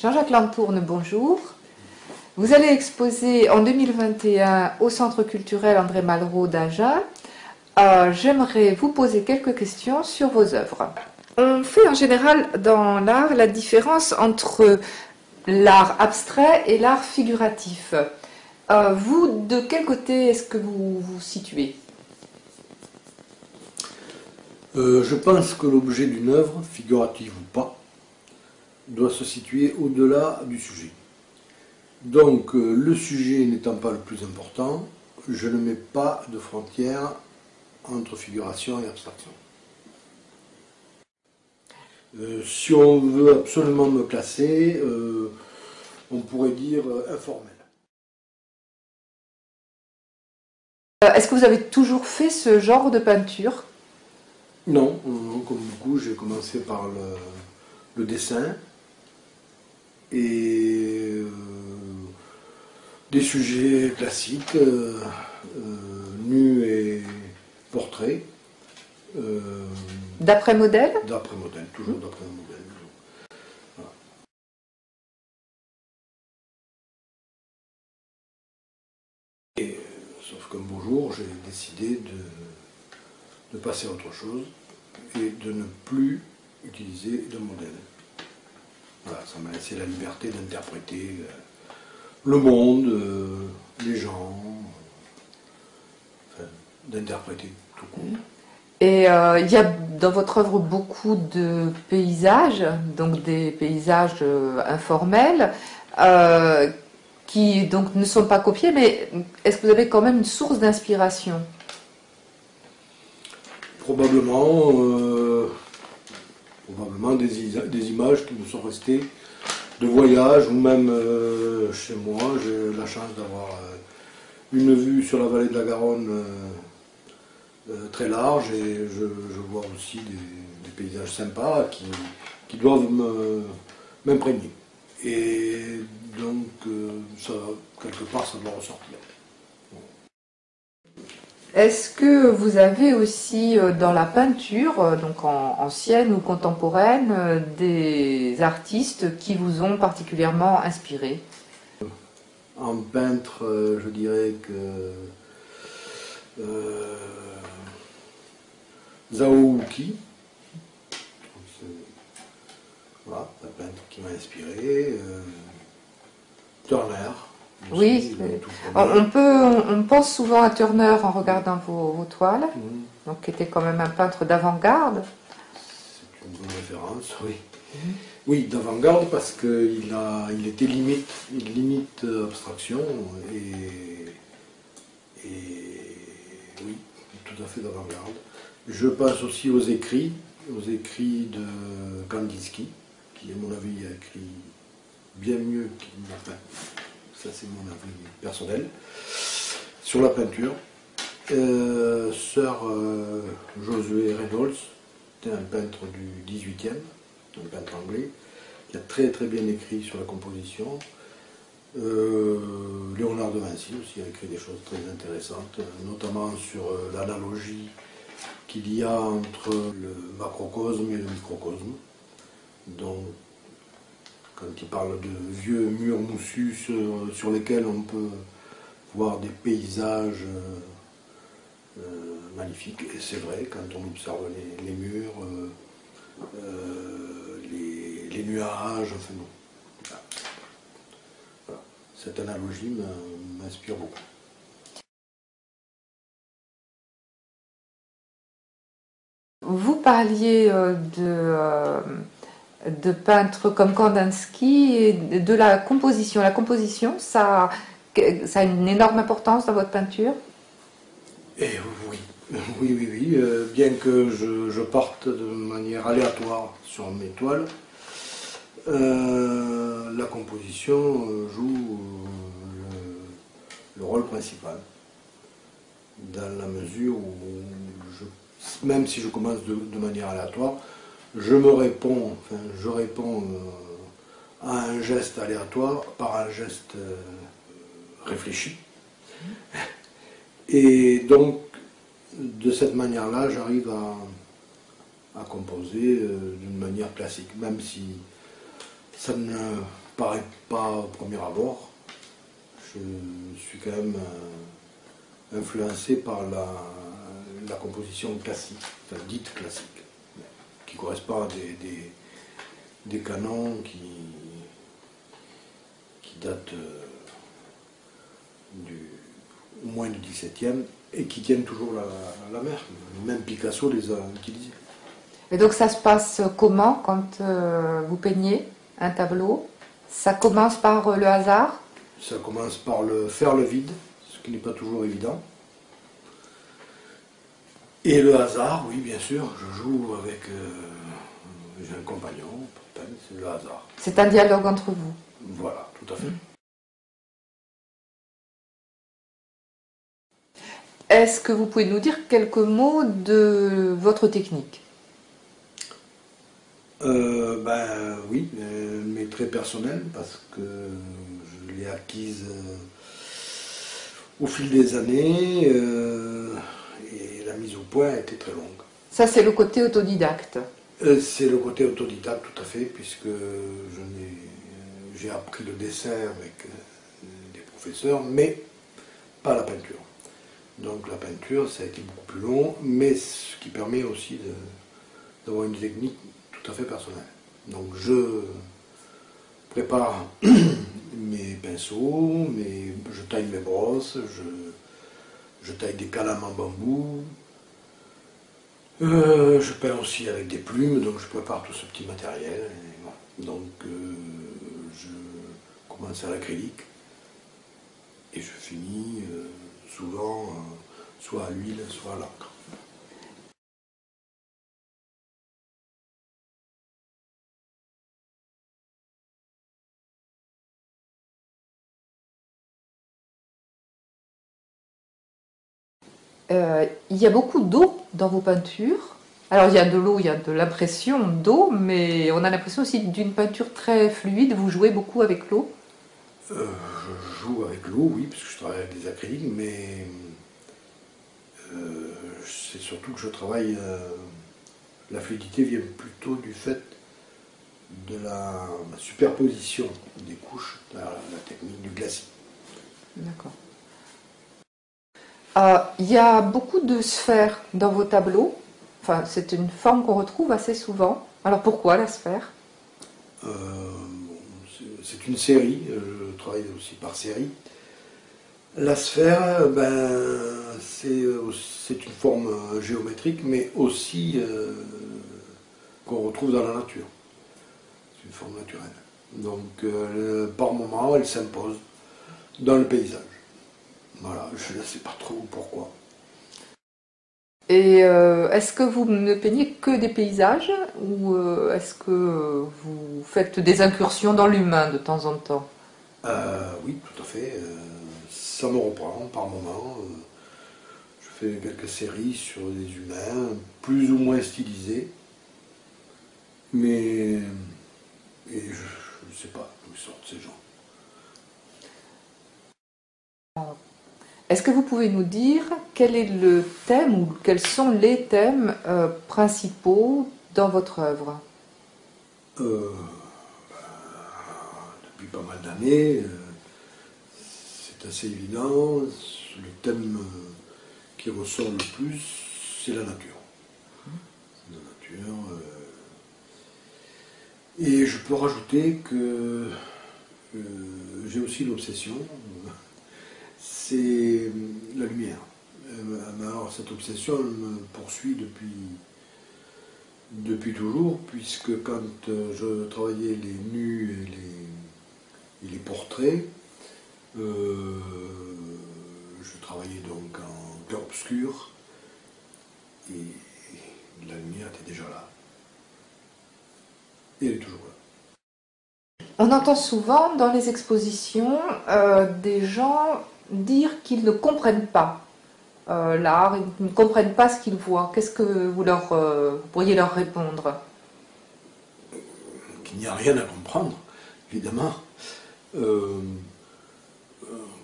Jean-Jacques Lantourne, bonjour. Vous allez exposer en 2021 au Centre culturel André Malraux d'Agen. J'aimerais vous poser quelques questions sur vos œuvres. On fait en général dans l'art la différence entre l'art abstrait et l'art figuratif. Vous, de quel côté est-ce que vous vous situez ? Je pense que l'objet d'une œuvre, figurative ou pas, doit se situer au-delà du sujet. Donc, le sujet n'étant pas le plus important, je ne mets pas de frontière entre figuration et abstraction. Si on veut absolument me classer, on pourrait dire informel. Est-ce que vous avez toujours fait ce genre de peinture ? Non, comme beaucoup, j'ai commencé par le dessin et des sujets classiques, nus et portraits. D'après modèle ? D'après modèle, toujours d'après modèle. Voilà. Et, sauf qu'un beau jour, j'ai décidé de passer à autre chose et de ne plus utiliser de modèle. Voilà, ça m'a laissé la liberté d'interpréter le monde, les gens, enfin, d'interpréter tout court. Et il y a dans votre œuvre beaucoup de paysages, donc des paysages informels, qui donc ne sont pas copiés, mais est-ce que vous avez quand même une source d'inspiration ? Probablement des images qui me sont restées de voyage, ou même chez moi. J'ai la chance d'avoir une vue sur la vallée de la Garonne très large, et je vois aussi des paysages sympas qui doivent m'imprégner. Et donc, ça, quelque part, ça doit ressortir. Est-ce que vous avez aussi dans la peinture, donc ancienne ou contemporaine, des artistes qui vous ont particulièrement inspiré ? En peintre, je dirais que Zhao Wuqi, voilà, un peintre qui m'a inspiré, Turner. Oui, on pense souvent à Turner en regardant vos toiles, donc qui était quand même un peintre d'avant-garde. C'est une bonne référence, oui. Oui, d'avant-garde parce qu'il était limite abstraction, et oui, tout à fait d'avant-garde. Je pense aussi aux écrits de Kandinsky, qui à mon avis a écrit bien mieux qu'il n'a fait. Ça, c'est mon avis personnel. Sur la peinture, Sir Josué Reynolds, c'était un peintre du 18e, un peintre anglais, qui a très très bien écrit sur la composition. Léonard de Vinci aussi a écrit des choses très intéressantes, notamment sur l'analogie qu'il y a entre le macrocosme et le microcosme. Donc, quand il parle de vieux murs moussus sur lesquels on peut voir des paysages magnifiques. Et c'est vrai, quand on observe les murs, les nuages, enfin bon. Voilà. Cette analogie m'inspire beaucoup. Vous parliez de peintres comme Kandinsky et de la composition. La composition, ça a une énorme importance dans votre peinture ? Et oui. Bien que je parte de manière aléatoire sur mes toiles, la composition joue le rôle principal. Dans la mesure où, même si je commence de manière aléatoire, je réponds à un geste aléatoire par un geste réfléchi. Et donc, de cette manière-là, j'arrive à composer d'une manière classique, même si ça ne paraît pas au premier abord. Je suis quand même influencé par la composition classique, enfin dite classique, qui correspond à des canons qui datent au moins du XVIIe et qui tiennent toujours la mer. Même Picasso les a utilisés. Et donc ça se passe comment quand vous peignez un tableau? Ça commence par le hasard? Ça commence par faire le vide, ce qui n'est pas toujours évident. Et le hasard, oui, bien sûr, je joue avec... j'ai un compagnon, c'est le hasard. C'est un dialogue entre vous? Voilà, tout à fait. Est-ce que vous pouvez nous dire quelques mots de votre technique? Oui, mais très personnelle, parce que je l'ai acquise au fil des années, et la mise au point a été très longue. Ça, c'est le côté autodidacte. C'est le côté autodidacte, tout à fait, puisque j'ai appris le dessin avec des professeurs, mais pas la peinture. Donc la peinture, ça a été beaucoup plus long, mais ce qui permet aussi d'avoir une technique tout à fait personnelle. Donc je prépare mes pinceaux, je taille mes brosses, je taille des calames en bambou, je peins aussi avec des plumes, donc je prépare tout ce petit matériel. Et voilà. Donc je commence à l'acrylique et je finis souvent soit à l'huile, soit à l'encre. Il y a beaucoup d'eau dans vos peintures. Alors il y a de l'eau, il y a de l'impression d'eau, mais on a l'impression aussi d'une peinture très fluide. Vous jouez beaucoup avec l'eau? Je joue avec l'eau, oui, parce que je travaille avec des acryliques, mais c'est surtout que je travaille... la fluidité vient plutôt du fait de la superposition des couches, la technique du glacis. D'accord. Il y a beaucoup de sphères dans vos tableaux. Enfin, c'est une forme qu'on retrouve assez souvent. Alors pourquoi la sphère? C'est une série, je travaille aussi par série. La sphère, c'est une forme géométrique, mais aussi qu'on retrouve dans la nature. C'est une forme naturelle. Donc, par moment, elle s'impose dans le paysage. Voilà, je ne sais pas trop pourquoi. Et est-ce que vous ne peignez que des paysages ou est-ce que vous faites des incursions dans l'humain de temps en temps? Oui, tout à fait. Ça me reprend par moment. Je fais quelques séries sur des humains, plus ou moins stylisés. Mais je ne sais pas d'où sortent ces gens. Est-ce que vous pouvez nous dire quel est le thème ou quels sont les thèmes principaux dans votre œuvre? Depuis pas mal d'années, c'est assez évident. Le thème qui ressort le plus, c'est la nature. La nature. Et je peux rajouter que j'ai aussi l'obsession, c'est la lumière. Alors cette obsession, elle me poursuit depuis toujours, puisque quand je travaillais les nus et les portraits, je travaillais donc en clair-obscur, et la lumière était déjà là. Et elle est toujours là. On entend souvent dans les expositions des gens dire qu'ils ne comprennent pas l'art, ils ne comprennent pas ce qu'ils voient. Qu'est-ce que vous pourriez leur répondre? Qu'il n'y a rien à comprendre, évidemment. On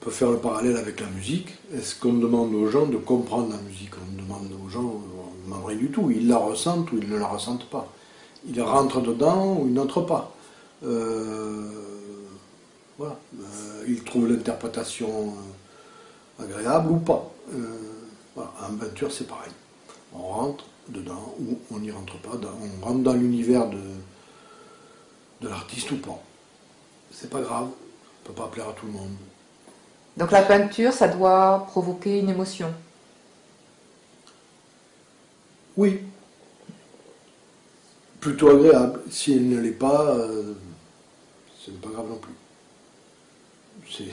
peut faire le parallèle avec la musique. Est-ce qu'on demande aux gens de comprendre la musique? On demande aux gens, on ne demande rien du tout. Ils la ressentent ou ils ne la ressentent pas. Ils rentrent dedans ou ils n'entrent pas. Voilà. Il trouve l'interprétation agréable ou pas. Voilà. En peinture, c'est pareil. On rentre dedans ou on n'y rentre pas. On rentre dans l'univers de l'artiste ou pas. C'est pas grave. On ne peut pas plaire à tout le monde. Donc la peinture, ça doit provoquer une émotion. Oui. Plutôt agréable. Si elle ne l'est pas, ce n'est pas grave non plus. C'est